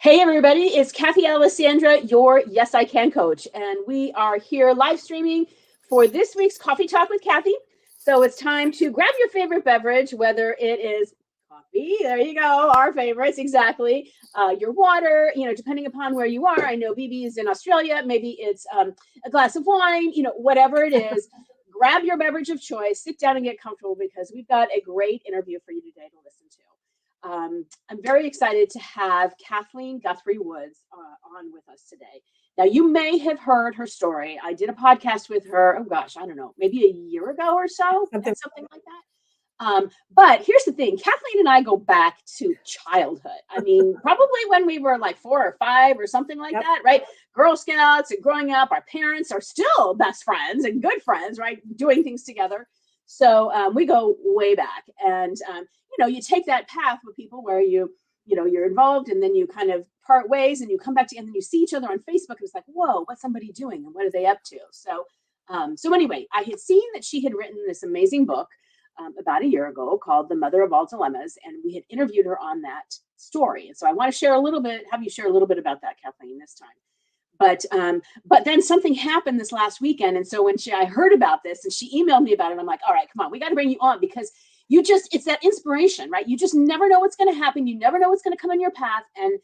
Hey everybody, it's Cathy Alessandra, your Yes I Can coach, and we are here live streaming for this week's Coffee Talk with Cathy. So it's time to grab your favorite beverage, whether it is coffee, there you go, our favorites, exactly, your water, depending upon where you are. I know BB is in Australia, maybe it's a glass of wine, whatever it is. Grab your beverage of choice, sit down and get comfortable because we've got a great interview for you today to listen to. I'm very excited to have Kathleen Guthrie Woods on with us today. Now, you may have heard her story. I did a podcast with her, oh gosh, I don't know, maybe a year ago or so, something like that. But here's the thing, Kathleen and I go back to childhood. I mean, probably when we were like 4 or 5 or something like that, right? Girl Scouts and growing up, our parents are still best friends and good friends, right? Doing things together. So we go way back. And you take that path with people where you're involved and then you kind of part ways and you come back together and you see each other on Facebook. And it's like, whoa, what's somebody doing and what are they up to? So anyway, I had seen that she had written this amazing book about a year ago called The Mother of All Dilemmas. And we had interviewed her on that story. And so I want to have you share a little bit about that, Kathleen, this time. But then something happened this last weekend. And so when I heard about this and she emailed me about it, I'm like, all right, come on, we got to bring you on because it's that inspiration, right? You just never know what's going to happen. You never know what's going to come in your path. And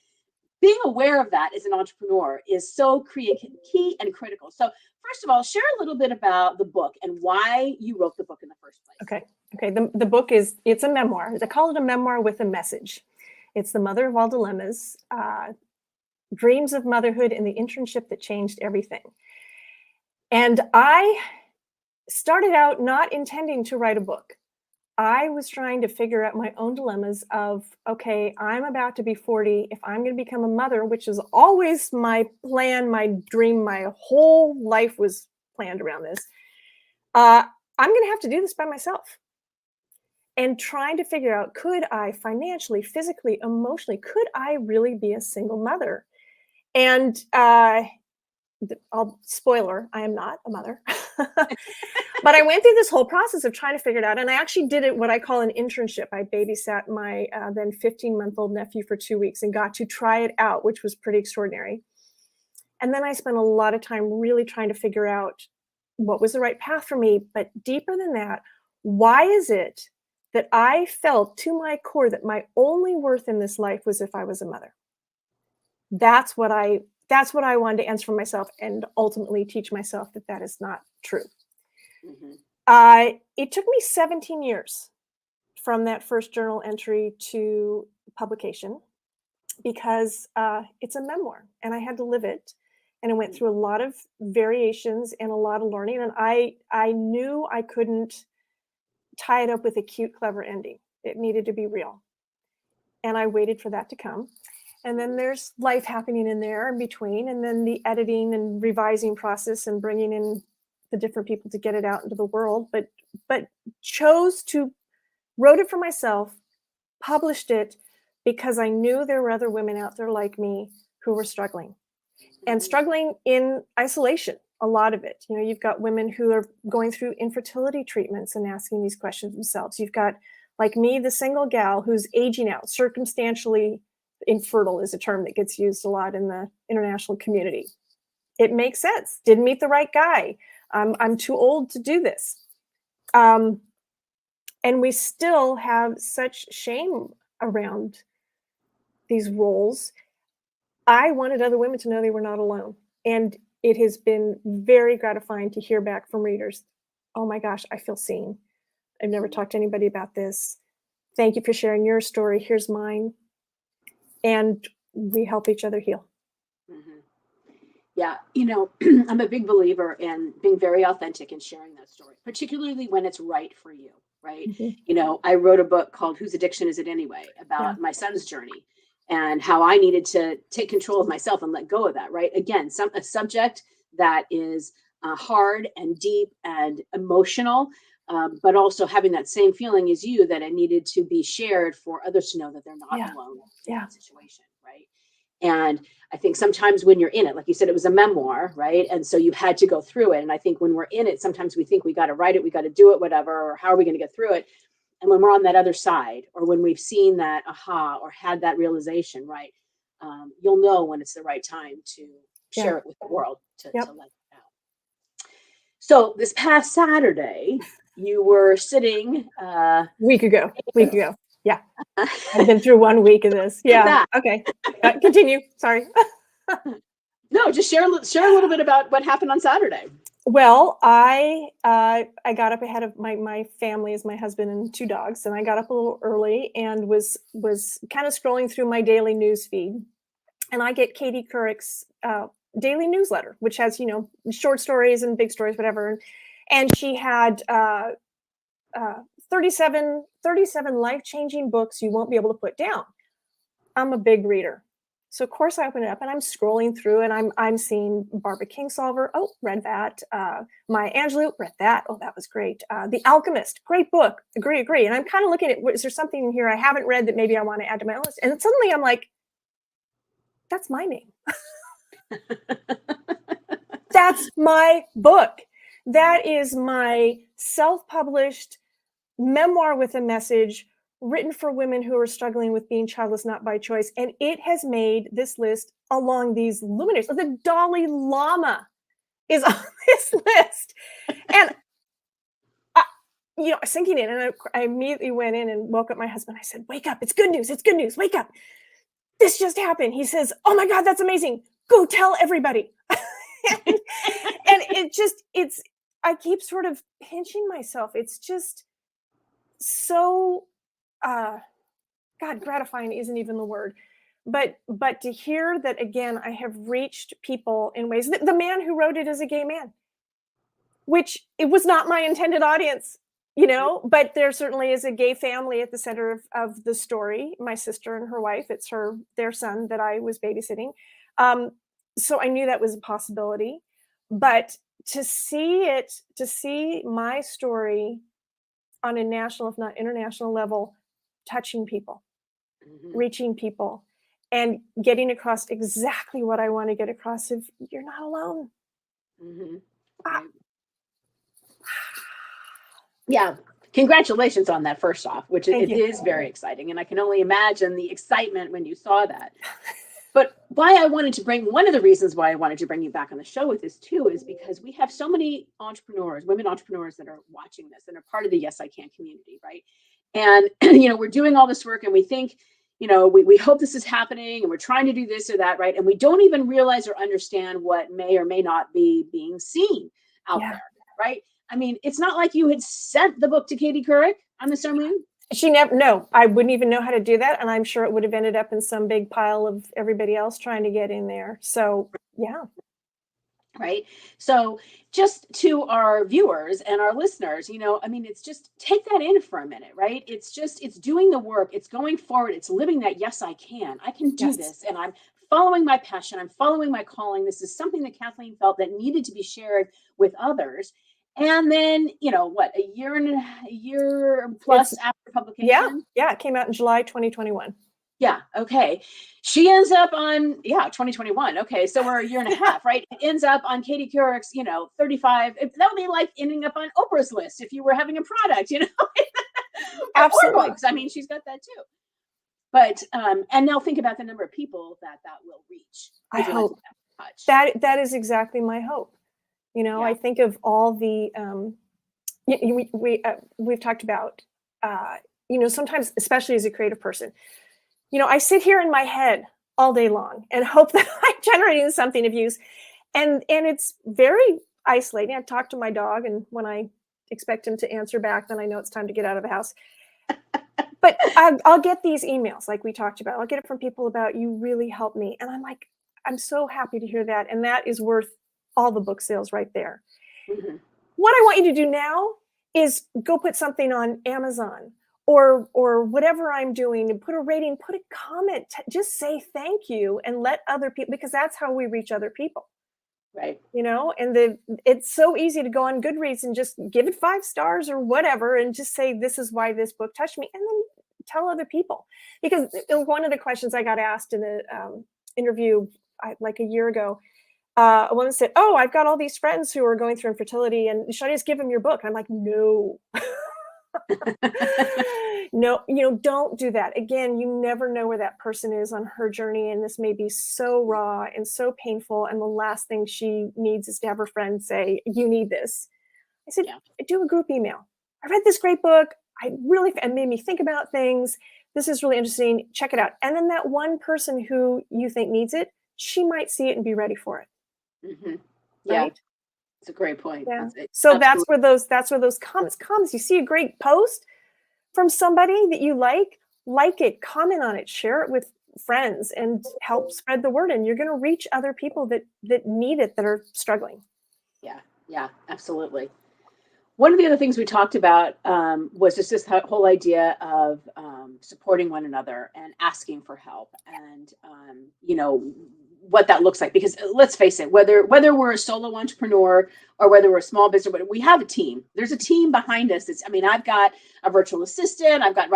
being aware of that as an entrepreneur is so key and critical. So first of all, share a little bit about the book and why you wrote the book in the first place. Okay. The book it's a memoir. They call it a memoir with a message. It's The Mother of All Dilemmas, Dreams of Motherhood and the Internship That Changed Everything. And I started out not intending to write a book. I was trying to figure out my own dilemmas of, okay, I'm about to be 40. If I'm going to become a mother, which is always my plan, my dream, my whole life was planned around this. I'm going to have to do this by myself. And trying to figure out, could I financially, physically, emotionally, could I really be a single mother? And spoiler, I am not a mother. But I went through this whole process of trying to figure it out. And I actually did it what I call an internship. I babysat my then 15-month-old nephew for 2 weeks and got to try it out, which was pretty extraordinary. And then I spent a lot of time really trying to figure out what was the right path for me. But deeper than that, why is it that I felt to my core that my only worth in this life was if I was a mother? That's what I wanted to answer for myself and ultimately teach myself that is not true. Mm-hmm. It took me 17 years from that first journal entry to publication because it's a memoir and I had to live it. And I went through a lot of variations and a lot of learning. And I knew I couldn't tie it up with a cute, clever ending. It needed to be real. And I waited for that to come. And then there's life happening in there in between, and then the editing and revising process and bringing in the different people to get it out into the world. But wrote it for myself, published it because I knew there were other women out there like me who were struggling and struggling in isolation. A lot of it, you've got women who are going through infertility treatments and asking these questions themselves. You've got, like me, the single gal who's aging out, circumstantially infertile is a term that gets used a lot in the international community. It makes sense. Didn't meet the right guy. I'm too old to do this. And we still have such shame around these roles. I wanted other women to know they were not alone. And it has been very gratifying to hear back from readers. Oh my gosh, I feel seen. I've never talked to anybody about this. Thank you for sharing your story. Here's mine. And we help each other heal. Mm-hmm. Yeah. I'm a big believer in being very authentic and sharing that story, particularly when it's right for you. Right. Mm-hmm. I wrote a book called Whose Addiction Is It Anyway? About my son's journey and how I needed to take control of myself and let go of that. Right. Again, a subject that is hard and deep and emotional, but also having that same feeling as you that it needed to be shared for others to know that they're not alone in that situation, right? And I think sometimes when you're in it, like you said, it was a memoir, right? And so you had to go through it. And I think when we're in it, sometimes we think we got to write it, we got to do it, whatever, or how are we going to get through it? And when we're on that other side, or when we've seen that aha or had that realization, right? you'll know when it's the right time to share it with the world, to let it out. So this past Saturday, you were sitting week ago. Yeah. I've been through 1 week of this. Yeah. Okay. Continue. Sorry. No, just share a little bit about what happened on Saturday. Well, I got up ahead of my family, is my husband and 2 dogs, and I got up a little early and was kind of scrolling through my daily news feed, and I get Katie Couric's daily newsletter, which has, short stories and big stories, whatever, and she had 37 life-changing books you won't be able to put down. I'm a big reader. So of course I open it up and I'm scrolling through and I'm seeing Barbara Kingsolver. Oh, read that. Maya Angelou, read that. Oh, that was great. The Alchemist, great book. Agree. And I'm kind of looking at, is there something in here I haven't read that maybe I want to add to my list? And suddenly I'm like, that's my name. That's my book. That is my self-published memoir with a message, written for women who are struggling with being childless, not by choice. And it has made this list along these luminaries. The Dalai Lama is on this list. And, I was thinking it, and I immediately went in and woke up my husband. I said, wake up. It's good news. It's good news. Wake up. This just happened. He says, oh my God, that's amazing. Go tell everybody. and I keep sort of pinching myself. It's just so, God, gratifying isn't even the word, but to hear that again, I have reached people in ways that the man who wrote it is a gay man, which it was not my intended audience, but there certainly is a gay family at the center of the story. My sister and her wife, it's their son that I was babysitting. So I knew that was a possibility, but to see my story on a national, if not international level, touching people, reaching people, and getting across exactly what I want to get across. If you're not alone. Yeah. Congratulations on that, first off, which it is very exciting. And I can only imagine the excitement when you saw that. But one of the reasons why I wanted to bring you back on the show with this too, is because we have so many women entrepreneurs that are watching this and are part of the Yes I Can community, right? And, we're doing all this work and we think, we hope this is happening and we're trying to do this or that, right? And we don't even realize or understand what may or may not be being seen out there, right? I mean, it's not like you had sent the book to Katie Couric, I'm assuming. She never, no, I wouldn't even know how to do that. And I'm sure it would have ended up in some big pile of everybody else trying to get in there. So, yeah. Right. So just to our viewers and our listeners, it's just take that in for a minute, right? It's doing the work. It's going forward. It's living that, yes, I can do this. And I'm following my passion. I'm following my calling. This is something that Kathleen felt that needed to be shared with others. And then, a year plus after publication? Yeah. It came out in July 2021. Yeah. Okay. She ends up on 2021. Okay. So we're a year and a half, right? It ends up on Katie Couric's, 35. That would be like ending up on Oprah's list if you were having a product, Absolutely. I mean, she's got that too. But, and now think about the number of people that will reach. I hope that is exactly my hope. I think of all the, we've talked about, sometimes, especially as a creative person, I sit here in my head all day long and hope that I'm generating something of use. And it's very isolating. I talk to my dog, and when I expect him to answer back, then I know it's time to get out of the house. But I'll get these emails like we talked about. I'll get it from people about, you really helped me. And I'm like, I'm so happy to hear that. And that is worth all the book sales right there. Mm-hmm. What I want you to do now is go put something on Amazon or whatever I'm doing, and put a rating, put a comment, just say thank you, and let other people, because that's how we reach other people. Right. And it's so easy to go on Goodreads and just give it 5 stars or whatever, and just say, this is why this book touched me. And then tell other people, because one of the questions I got asked in an interview like a year ago, a woman said, oh, I've got all these friends who are going through infertility, and should I just give them your book? And I'm like, no. No, don't do that. Again, you never know where that person is on her journey. And this may be so raw and so painful. And the last thing she needs is to have her friend say, you need this. I said, do a group email. I read this great book. It made me think about things. This is really interesting. Check it out. And then that one person who you think needs it, she might see it and be ready for it. Mm-hmm. Yeah. Right? It's a great point. Yeah. So that's where those comments comes. You see a great post from somebody that you like it, comment on it, share it with friends, and help spread the word. And you're going to reach other people that need it, that are struggling. Yeah, absolutely. One of the other things we talked about was just this whole idea of supporting one another and asking for help, and what that looks like. Because let's face it, whether we're a solo entrepreneur or whether we're a small business, but we have a team. There's a team behind us. I've got a virtual assistant. I've got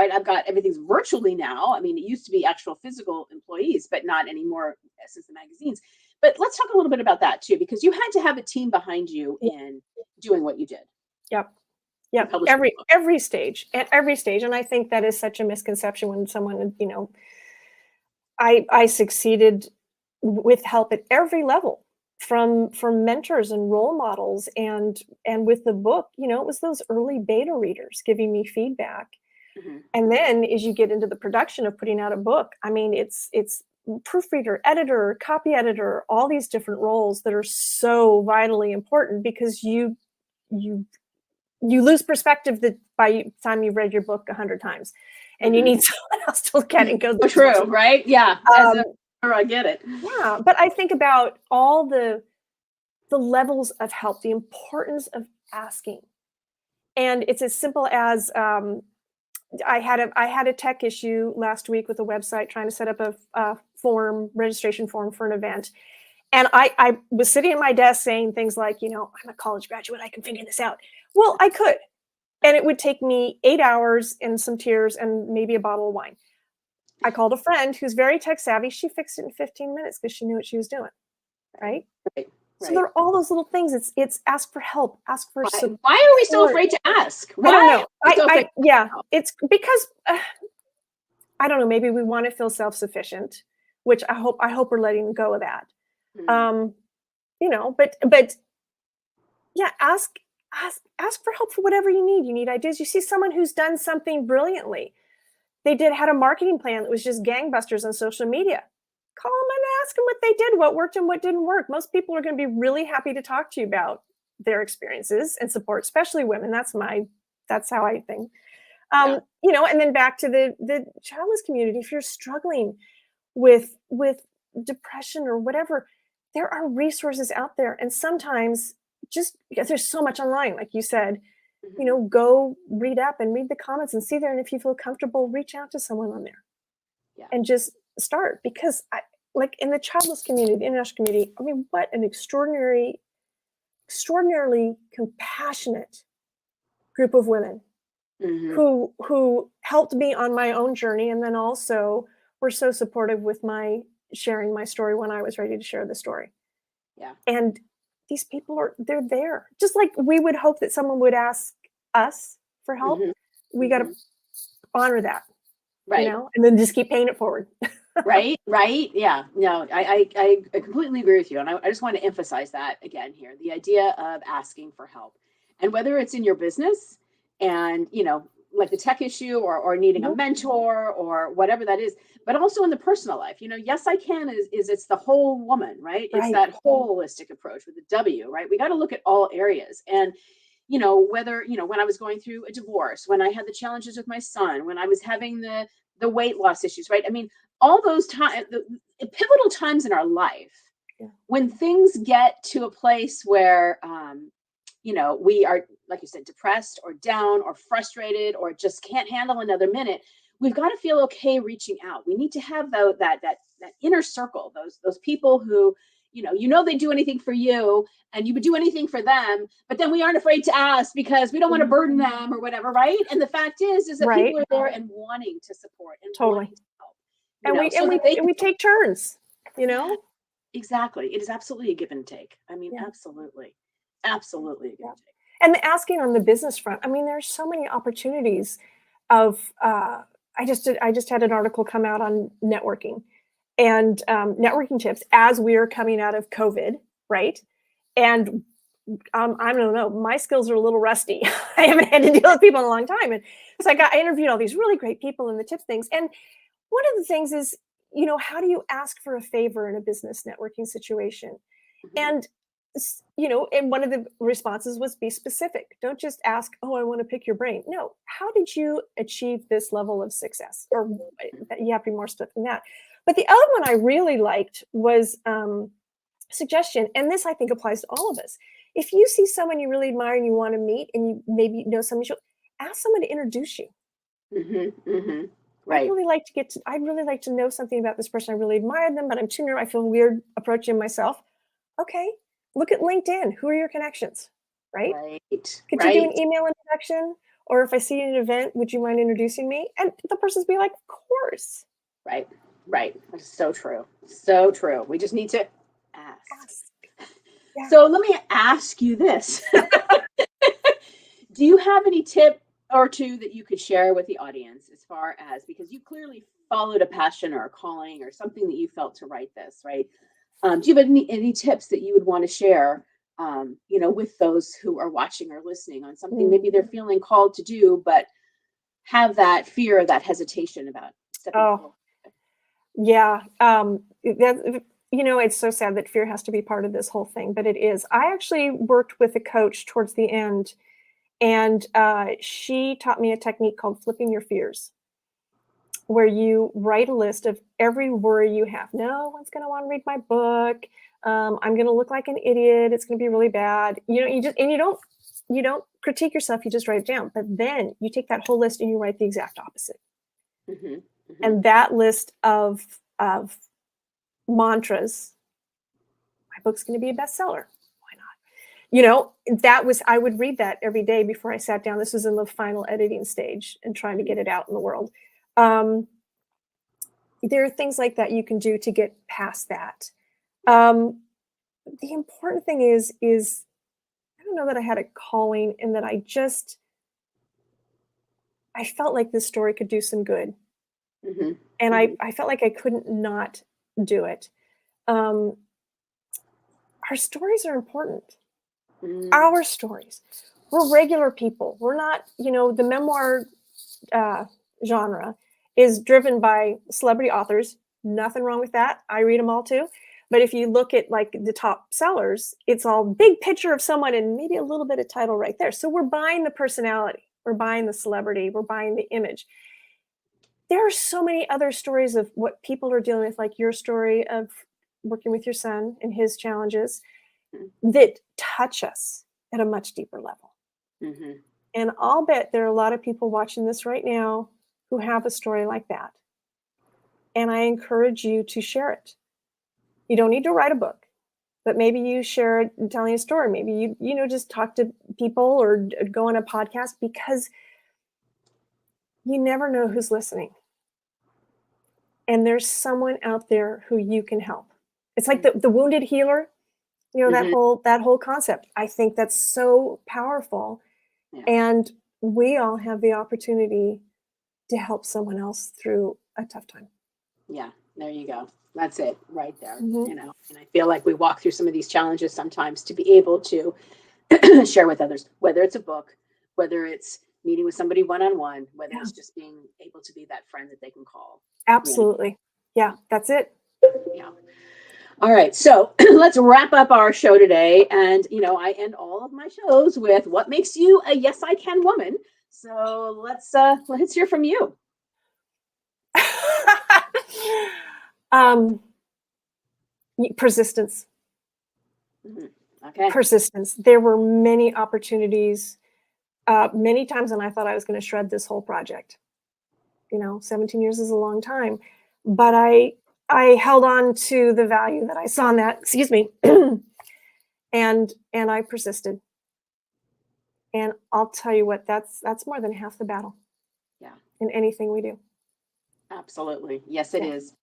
everything's virtually now. I mean, it used to be actual physical employees, but not anymore since the magazines. But let's talk a little bit about that too, because you had to have a team behind you in doing what you did. Yep. Every stage, at every stage. And I think that is such a misconception when someone, I succeeded with help at every level, from mentors and role models, and with the book, it was those early beta readers giving me feedback. Mm-hmm. And then as you get into the production of putting out a book, I mean, it's proofreader, editor, copy editor, all these different roles that are so vitally important, because you lose perspective that by the time you've read your book 100 times, and you need someone else to look at it and go, oh, true, right? Yeah. I get it. Yeah. But I think about all the levels of help, the importance of asking. And it's as simple as, I had a tech issue last week with a website trying to set up a registration form for an event. And I was sitting at my desk saying things like, I'm a college graduate, I can figure this out. Well, I could. And it would take me 8 hours and some tears and maybe a bottle of wine. I called a friend who's very tech savvy. She fixed it in 15 minutes because she knew what she was doing. Right. So there are all those little things. It's ask for help, ask for support. Why are we so afraid to ask? I don't know. It's because I don't know. Maybe we want to feel self-sufficient, which I hope we're letting go of that. Mm-hmm. But yeah, ask for help for whatever you need. You need ideas. You see someone who's done something brilliantly. They had a marketing plan that was just gangbusters on social media. Call them and ask them what they did, what worked and what didn't work. Most people are going to be really happy to talk to you about their experiences and support, especially women. That's how I think. And then back to the childless community. If you're struggling with depression or whatever, there are resources out there. And sometimes, just because there's so much online, like you said, go read up and read the comments and see there. And if you feel comfortable, reach out to someone on there and just start. Because like in the childless community, the international community, I mean, what an extraordinarily compassionate group of women who helped me on my own journey. And then also were so supportive with my sharing my story when I was ready to share the story. Yeah. And these people they're there. Just like we would hope that someone would ask us for help. We got to honor that, right? And then just keep paying it forward. Right. Yeah. No, I completely agree with you. And I just want to emphasize that again here, the idea of asking for help, and whether it's in your business and, like the tech issue or needing a mentor or whatever that is, but also in the personal life, yes, I can is it's the whole woman, right? It's that holistic approach with the W, right? We got to look at all areas. And, whether, when I was going through a divorce, when I had the challenges with my son, when I was having the weight loss issues, right? I mean, all those times, the pivotal times in our life, when things get to a place where, we are, like you said, depressed or down or frustrated or just can't handle another minute, we've got to feel okay reaching out. We need to have that inner circle, those people who, they do anything for you and you would do anything for them, but then we aren't afraid to ask because we don't want to burden them or whatever, right? And the fact is that people are there and wanting to support and wanting to help. And we take turns, Exactly. It is absolutely a give and take. I mean, absolutely a give and take. And the asking on the business front, I mean, there's so many opportunities I just had an article come out on networking and networking tips as we are coming out of COVID, right? And I don't know, my skills are a little rusty. I haven't had to deal with people in a long time. And so I interviewed all these really great people in the tip things. And one of the things is, how do you ask for a favor in a business networking situation? Mhm. And, and one of the responses was be specific. Don't just ask, oh, I want to pick your brain. No, how did you achieve this level of success? Or you have to be more specific than that. But the other one I really liked was suggestion. And this, I think, applies to all of us. If you see someone you really admire and you want to meet and you maybe know someone, ask someone to introduce you. Right. I'd really like to know something about this person. I really admire them, but I'm too nervous. I feel weird approaching myself. Okay, look at LinkedIn. Who are your connections, right? Could you do an email introduction? Or if I see you at an event, would you mind introducing me? And the person's be like, of course. Right. That's so true. So true. We just need to ask. Yeah. So let me ask you this. Do you have any tip or two that you could share with the audience as far as, because you clearly followed a passion or a calling or something that you felt to write this, right? Do you have any tips that you would want to share, with those who are watching or listening on something maybe they're feeling called to do, but have that fear, that hesitation about stepping forward? Yeah. It's so sad that fear has to be part of this whole thing, but it is. I actually worked with a coach towards the end, and she taught me a technique called flipping your fears, where you write a list of every worry you have. No one's going to want to read my book. I'm going to look like an idiot. It's going to be really bad. You don't critique yourself. You just write it down. But then you take that whole list and you write the exact opposite. And that list of mantras, my book's going to be a bestseller. Why not? I would read that every day before I sat down. This was in the final editing stage and trying to get it out in the world. There are things like that you can do to get past that. The important thing is I don't know that I had a calling and that I felt like this story could do some good. And I felt like I couldn't not do it. Our stories are important. Our stories. We're regular people. We're not, the memoir genre is driven by celebrity authors. Nothing wrong with that. I read them all too. But if you look at like the top sellers, it's all big picture of someone and maybe a little bit of title right there. So we're buying the personality. We're buying the celebrity. We're buying the image. There are so many other stories of what people are dealing with, like your story of working with your son and his challenges that touch us at a much deeper level. And I'll bet there are a lot of people watching this right now who have a story like that. And I encourage you to share it. You don't need to write a book, but maybe you share it telling a story. Maybe you just talk to people or go on a podcast, because you never know who's listening. And there's someone out there who you can help. It's like the wounded healer, that whole concept. I think that's so powerful. Yeah. And we all have the opportunity to help someone else through a tough time. Yeah, there you go. That's it right there. And I feel like we walk through some of these challenges sometimes to be able to share with others, whether it's a book, whether it's meeting with somebody one-on-one, whether it's just being able to be that friend that they can call. Absolutely. Yeah, that's it. Yeah. All right. So let's wrap up our show today. And, I end all of my shows with what makes you a yes, I can woman. So let's hear from you. Persistence. Okay. Persistence. There were many opportunities, many times when I thought I was going to shred this whole project. 17 years is a long time, but I held on to the value that I saw in that, and I persisted. And I'll tell you what, that's more than half the battle. Yeah. In anything we do. Absolutely. Yes, it is.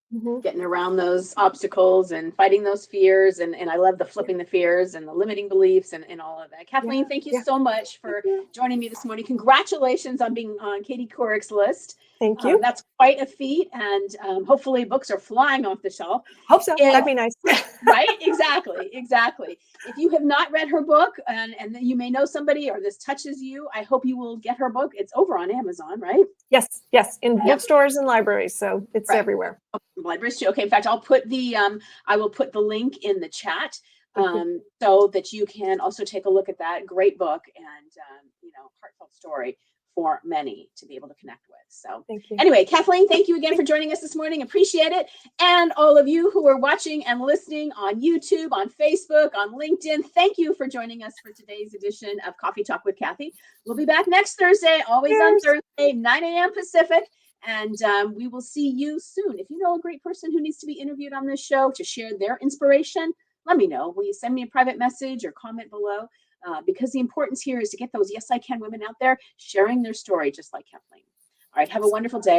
getting around those obstacles and fighting those fears. And I love the flipping the fears and the limiting beliefs and all of that. Kathleen, thank you so much for joining me this morning. Congratulations on being on Katie Couric's list. Thank you. That's quite a feat. And hopefully books are flying off the shelf. Hope so. That'd be nice. Right? Exactly. If you have not read her book and you may know somebody or this touches you, I hope you will get her book. It's over on Amazon, right? Yes. In bookstores and libraries. So it's everywhere. Libraries too. Okay. In fact, I'll put the I will put the link in the chat so that you can also take a look at that great book and heartfelt story for many to be able to connect with. So thank you. Anyway, Kathleen, thank you again for joining us this morning. Appreciate it. And all of you who are watching and listening on YouTube, on Facebook, on LinkedIn, thank you for joining us for today's edition of Coffee Talk with Kathy. We'll be back next Thursday, always on Thursday, 9 a.m. Pacific. And we will see you soon. If you know a great person who needs to be interviewed on this show to share their inspiration, let me know. Will you send me a private message or comment below? Because the importance here is to get those Yes, I Can women out there sharing their story, just like Kathleen. All right. Have a wonderful day.